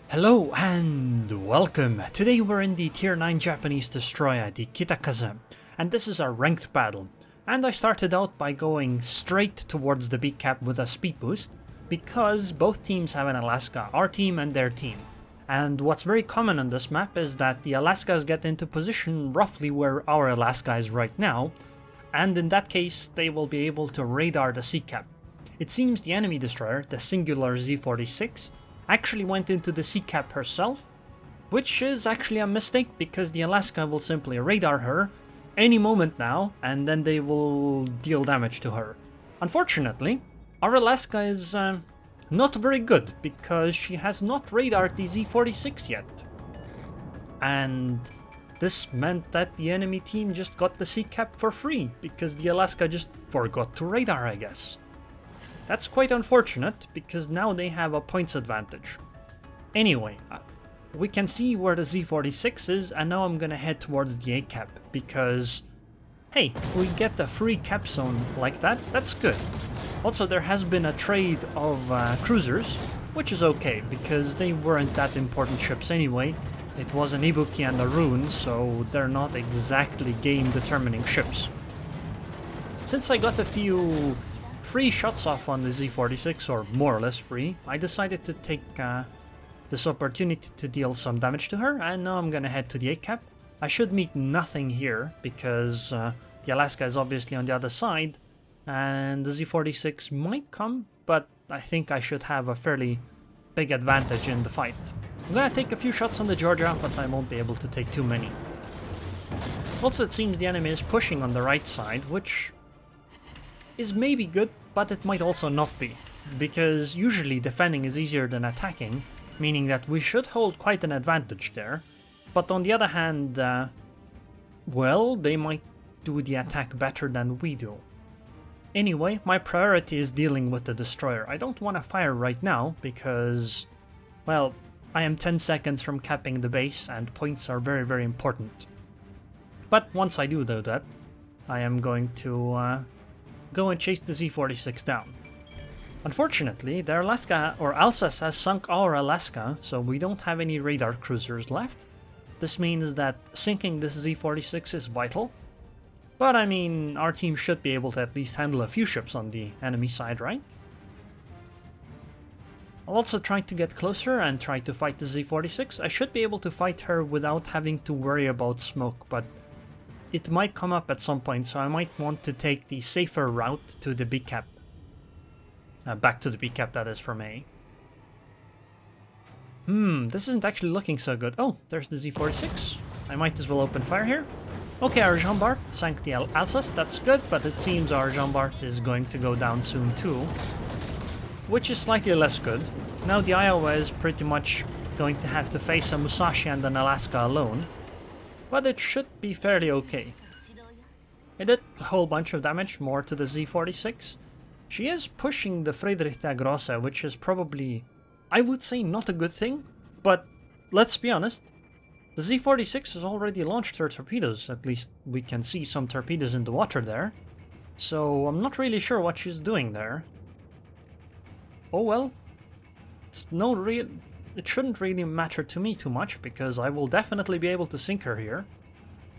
Hello and welcome! Today we're in the Tier 9 Japanese destroyer, the Kitakaze, and this is our ranked battle. And I started out by going straight towards the big cap with a speed boost, because both teams have an Alaska, our team and their team. And what's very common on this map is that the Alaskas get into position roughly where our Alaska is right now, and in that case they will be able to radar the sea cap. It seems the enemy destroyer, the singular Z-46, actually went into the sea cap herself, which is actually a mistake because the Alaska will simply radar her any moment now and then they will deal damage to her. Unfortunately, our Alaska is not very good because she has not radared the Z-46 yet. And this meant that the enemy team just got the sea cap for free because the Alaska just forgot to radar, I guess. That's quite unfortunate because now they have a points advantage. Anyway, we can see where the Z-46 is, and now I'm gonna head towards the A cap because, hey, if we get the free cap zone like that, that's good. Also, there has been a trade of cruisers, which is okay because they weren't that important ships anyway. It was an Ibuki and a Aerroon, so they're not exactly game-determining ships. Since I got a few free shots off on the Z-46, or more or less free, I decided to take this opportunity to deal some damage to her, and now I'm gonna head to the A cap. I should meet nothing here because the Alaska is obviously on the other side, and the Z-46 might come, but I think I should have a fairly big advantage in the fight. I'm gonna take a few shots on the Georgia, but I won't be able to take too many. Also, it seems the enemy is pushing on the right side, which is maybe good, but it might also not be, because usually defending is easier than attacking, meaning that we should hold quite an advantage there. But on the other hand, well, they might do the attack better than we do. Anyway, my priority is dealing with the destroyer. I don't want to fire right now because, well, I am 10 seconds from capping the base and points are very, very important. But once I do that, I am going to go and chase the Z-46 down. Unfortunately, their Alaska, or Alsace, has sunk our Alaska, so we don't have any radar cruisers left. This means that sinking this Z-46 is vital. But I mean, our team should be able to at least handle a few ships on the enemy side, right? I'll also try to get closer and try to fight the Z-46. I should be able to fight her without having to worry about smoke, but it might come up at some point, so I might want to take the safer route to the B cap. Back to the B cap, that is, from A. This isn't actually looking so good. Oh, there's the Z-46. I might as well open fire here. Okay, our Jean Bart sank the Alsace, that's good, but it seems our Jean Bart is going to go down soon too, which is slightly less good. Now the Iowa is pretty much going to have to face a Musashi and an Alaska alone, but it should be fairly okay. It did a whole bunch of damage, more to the Z-46. She is pushing the Friedrich der Grosse, which is probably, I would say, not a good thing, but let's be honest, the Z-46 has already launched her torpedoes, at least we can see some torpedoes in the water there, so I'm not really sure what she's doing there. Oh well, it shouldn't really matter to me too much, because I will definitely be able to sink her here,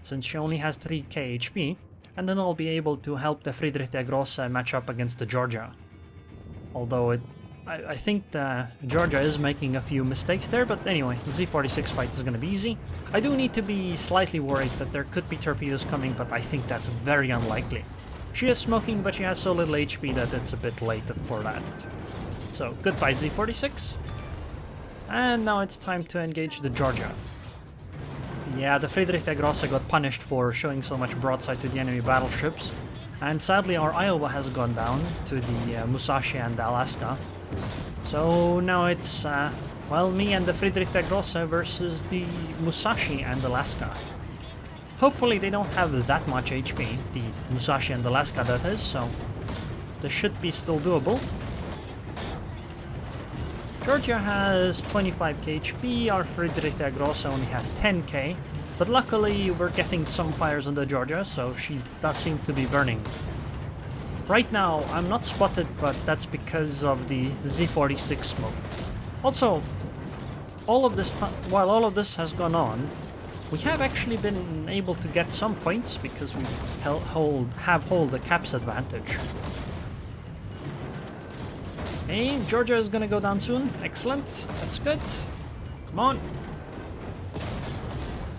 since she only has 3k HP, and then I'll be able to help the Friedrich der Grosse match up against the Georgia. Although I think the Georgia is making a few mistakes there, but anyway, the Z-46 fight is gonna be easy. I do need to be slightly worried that there could be torpedoes coming, but I think that's very unlikely. She is smoking, but she has so little HP that it's a bit late for that. So, goodbye Z-46. And now it's time to engage the Georgia. Yeah, the Friedrich der Grosse got punished for showing so much broadside to the enemy battleships. And sadly our Iowa has gone down to the Musashi and the Alaska. So now it's, well, me and the Friedrich der Grosse versus the Musashi and Alaska. Hopefully they don't have that much HP, the Musashi and Alaska that is, so this should be still doable. Georgia has 25k HP, our Friedrich der Grosse only has 10k, but luckily we're getting some fires on the Georgia, so she does seem to be burning. Right now, I'm not spotted, but that's because of the Z46 smoke. Also, while all of this has gone on, we have actually been able to get some points because we hold the caps advantage. Hey, Georgia is gonna go down soon. Excellent. That's good. Come on.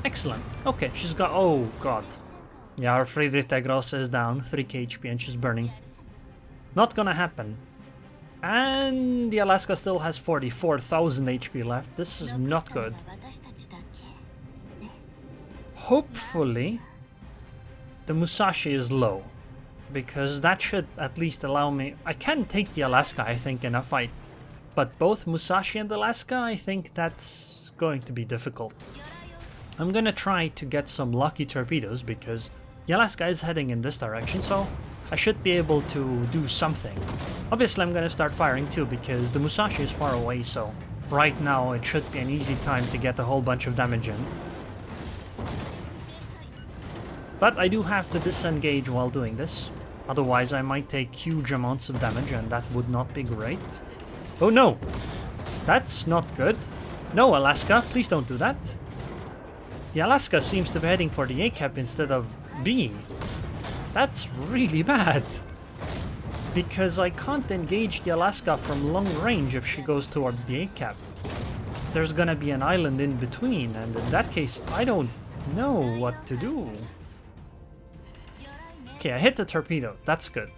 Excellent. Okay, she's got... Oh, God. Yeah, our Friedrich Gross is down. 3k HP and she's burning. Not gonna happen. And the Alaska still has 44,000 HP left. This is not good. Hopefully, the Musashi is low. Because that should at least allow me... I can take the Alaska, I think, in a fight. But both Musashi and Alaska, I think that's going to be difficult. I'm gonna try to get some lucky torpedoes because the Alaska is heading in this direction, so I should be able to do something. Obviously, I'm gonna start firing too because the Musashi is far away, so right now it should be an easy time to get a whole bunch of damage in. But I do have to disengage while doing this. Otherwise, I might take huge amounts of damage and that would not be great. Oh no! That's not good. No, Alaska, please don't do that. The Alaska seems to be heading for the A cap instead of B. That's really bad. Because I can't engage the Alaska from long range if she goes towards the A cap. There's gonna be an island in between, and in that case, I don't know what to do. Okay, I hit the torpedo. That's good.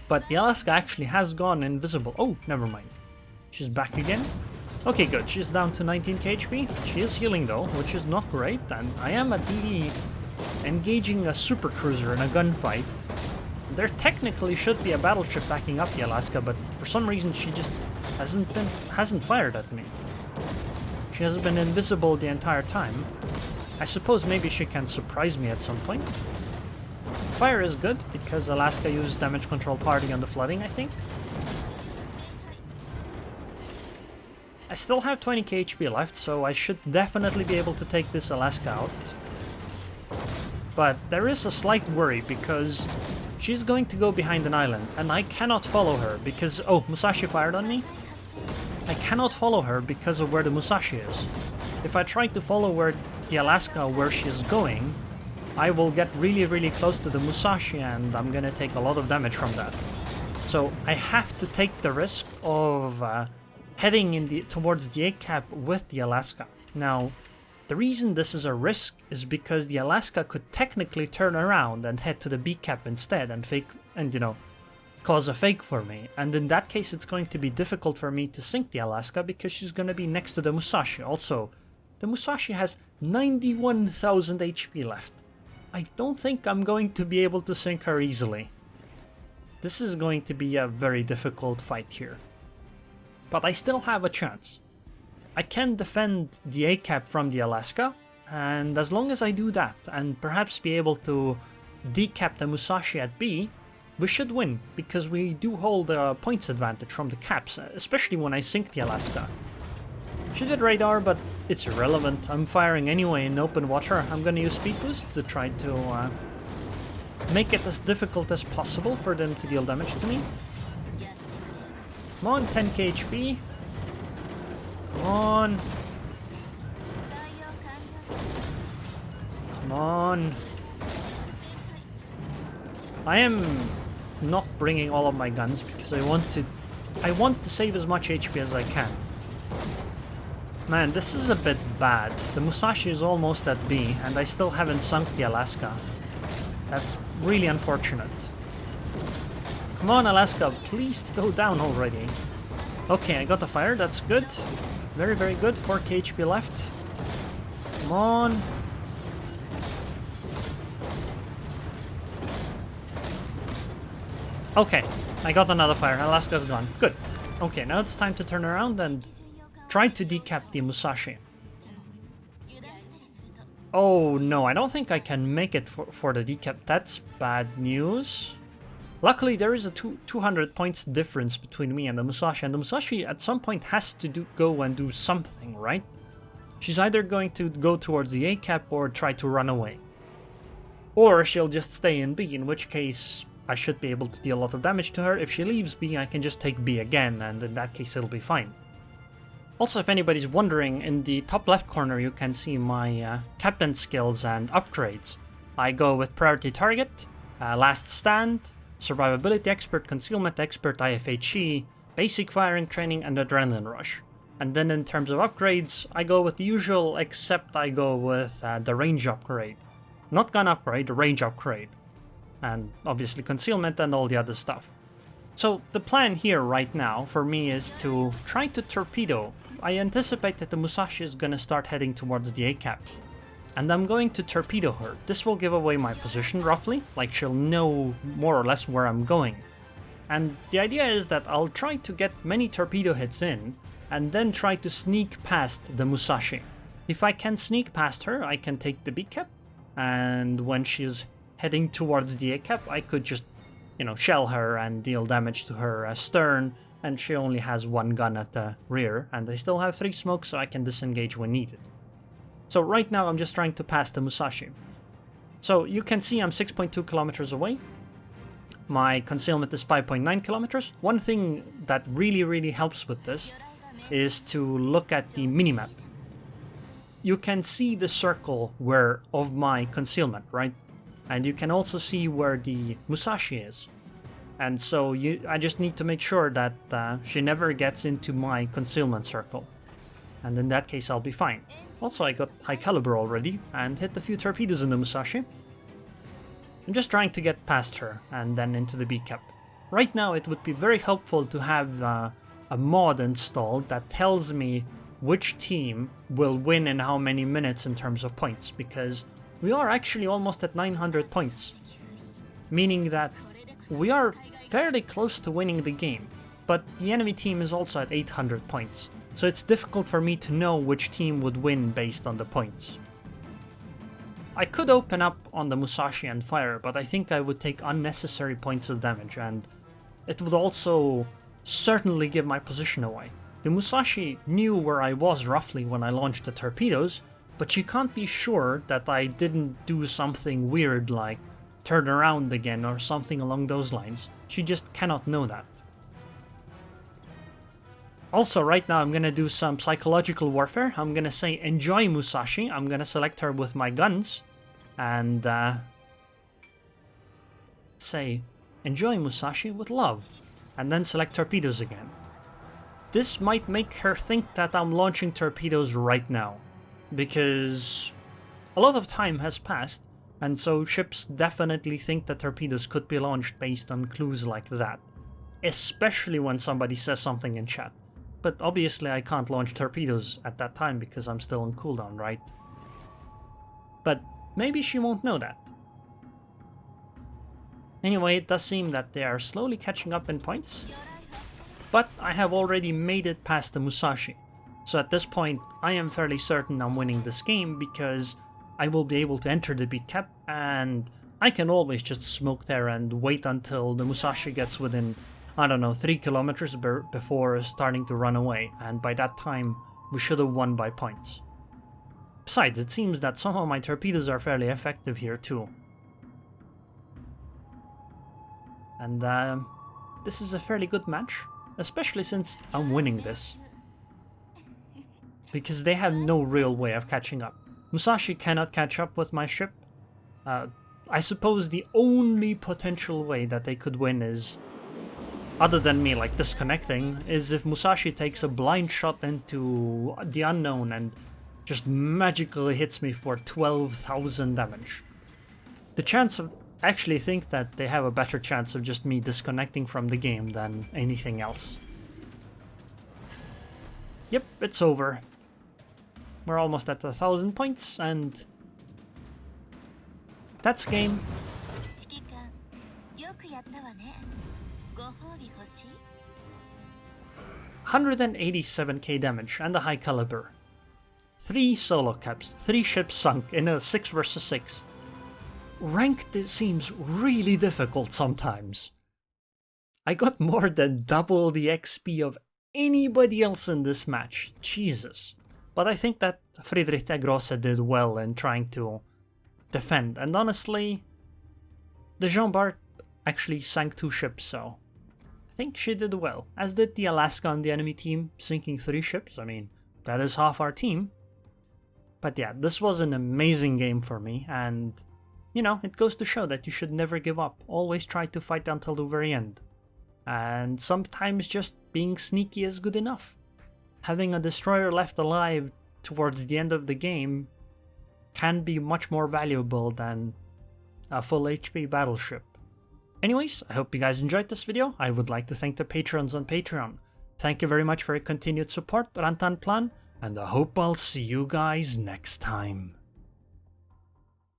But the Alaska actually has gone invisible. Oh, never mind. She's back again. Okay, good. She's down to 19k HP. She is healing though, which is not great. And I am at DD engaging a super cruiser in a gunfight. There technically should be a battleship backing up the Alaska, but for some reason she just hasn't fired at me. She has been invisible the entire time. I suppose maybe she can surprise me at some point. Fire is good because Alaska used damage control party on the flooding, I think. I still have 20k HP left, so I should definitely be able to take this Alaska out. But there is a slight worry because she's going to go behind an island and I cannot follow her because... Oh, Musashi fired on me? I cannot follow her because of where the Musashi is. If I try to follow the Alaska where she's going, I will get really close to the Musashi and I'm gonna take a lot of damage from that. So I have to take the risk of heading towards the A cap with the Alaska. Now, the reason this is a risk is because the Alaska could technically turn around and head to the B cap instead and cause a fake for me. And in that case, it's going to be difficult for me to sink the Alaska because she's going to be next to the Musashi. Also, the Musashi has 91,000 HP left. I don't think I'm going to be able to sink her easily. This is going to be a very difficult fight here. But I still have a chance. I can defend the A cap from the Alaska, and as long as I do that and perhaps be able to decap the Musashi at B, we should win, because we do hold a points advantage from the caps, especially when I sink the Alaska. She did radar, but it's irrelevant. I'm firing anyway in open water. I'm gonna use speed boost to try to make it as difficult as possible for them to deal damage to me. Come on, 10k HP. Come on. Come on. I am not bringing all of my guns because I want to save as much HP as I can. Man, this is a bit bad. The Musashi is almost at B and I still haven't sunk the Alaska. That's really unfortunate. Come on, Alaska, please go down already. Okay, I got the fire, that's good. Very good, 4k HP left. Come on. Okay, I got another fire, Alaska's gone. Good. Okay, now it's time to turn around and try to decap the Musashi. Oh no, I don't think I can make it for the decap. That's bad news. Luckily, there is a 200 points difference between me and the Musashi at some point has to go and do something, right? She's either going to go towards the A cap or try to run away. Or she'll just stay in B, in which case I should be able to deal a lot of damage to her. If she leaves B, I can just take B again, and in that case it'll be fine. Also, if anybody's wondering, in the top left corner you can see my captain skills and upgrades. I go with Priority Target, Last Stand, Survivability Expert, Concealment Expert, IFHE, Basic Firing Training, and Adrenaline Rush. And then in terms of upgrades, I go with the usual, except I go with the range upgrade. Not gun upgrade, range upgrade. And obviously concealment and all the other stuff. So the plan here right now for me is to try to torpedo. I anticipate that the Musashi is gonna start heading towards the A-cap. And I'm going to torpedo her. This will give away my position roughly, like she'll know more or less where I'm going. And the idea is that I'll try to get many torpedo hits in, and then try to sneak past the Musashi. If I can sneak past her, I can take the B-cap, and when she's heading towards the A-cap, I could just, shell her and deal damage to her stern, and she only has one gun at the rear, and I still have 3 smokes, so I can disengage when needed. So right now I'm just trying to pass the Musashi. So you can see I'm 6.2 kilometers away. My concealment is 5.9 kilometers. One thing that really helps with this is to look at the minimap. You can see the circle of my concealment, right? And you can also see where the Musashi is. And so I just need to make sure that she never gets into my concealment circle. And in that case I'll be fine. Also, I got high caliber already and hit a few torpedoes in the Musashi. I'm just trying to get past her and then into the B-cap. Right now it would be very helpful to have a mod installed that tells me which team will win in how many minutes in terms of points, because we are actually almost at 900 points. Meaning that we are fairly close to winning the game, but the enemy team is also at 800 points. So it's difficult for me to know which team would win based on the points. I could open up on the Musashi and fire, but I think I would take unnecessary points of damage, and it would also certainly give my position away. The Musashi knew where I was roughly when I launched the torpedoes, but she can't be sure that I didn't do something weird like turn around again or something along those lines. She just cannot know that. Also, right now I'm gonna do some psychological warfare. I'm gonna say enjoy Musashi. I'm gonna select her with my guns and say enjoy Musashi with love, and then select torpedoes again. This might make her think that I'm launching torpedoes right now, because a lot of time has passed, and so ships definitely think that torpedoes could be launched based on clues like that, especially when somebody says something in chat. But obviously I can't launch torpedoes at that time because I'm still on cooldown, right? But maybe she won't know that. Anyway, it does seem that they are slowly catching up in points. But I have already made it past the Musashi. So at this point, I am fairly certain I'm winning this game because I will be able to enter the B-cap, and I can always just smoke there and wait until the Musashi gets within, I don't know, 3 kilometers before starting to run away, and by that time we should have won by points. Besides, it seems that some of my torpedoes are fairly effective here too. And this is a fairly good match, especially since I'm winning this. Because they have no real way of catching up. Musashi cannot catch up with my ship. I suppose the only potential way that they could win is, other than me like disconnecting, is if Musashi takes a blind shot into the unknown and just magically hits me for 12,000 damage. The chance of... I actually think that they have a better chance of just me disconnecting from the game than anything else. Yep, it's over. We're almost at 1,000 points, and that's game. 187k damage and a high caliber. 3 solo caps, 3 ships sunk in a 6 versus 6. Ranked seems really difficult sometimes. I got more than double the XP of anybody else in this match, Jesus. But I think that Friedrich der Grosse did well in trying to defend, and honestly, the Jean Bart actually sank 2 ships, so I think she did well, as did the Alaska on the enemy team, sinking 3 ships. I mean, that is half our team. But yeah, this was an amazing game for me, and you know, it goes to show that you should never give up. Always try to fight until the very end. And sometimes just being sneaky is good enough. Having a destroyer left alive towards the end of the game can be much more valuable than a full HP battleship. Anyways, I hope you guys enjoyed this video. I would like to thank the patrons on Patreon. Thank you very much for your continued support, Rantan Plan, and I hope I'll see you guys next time.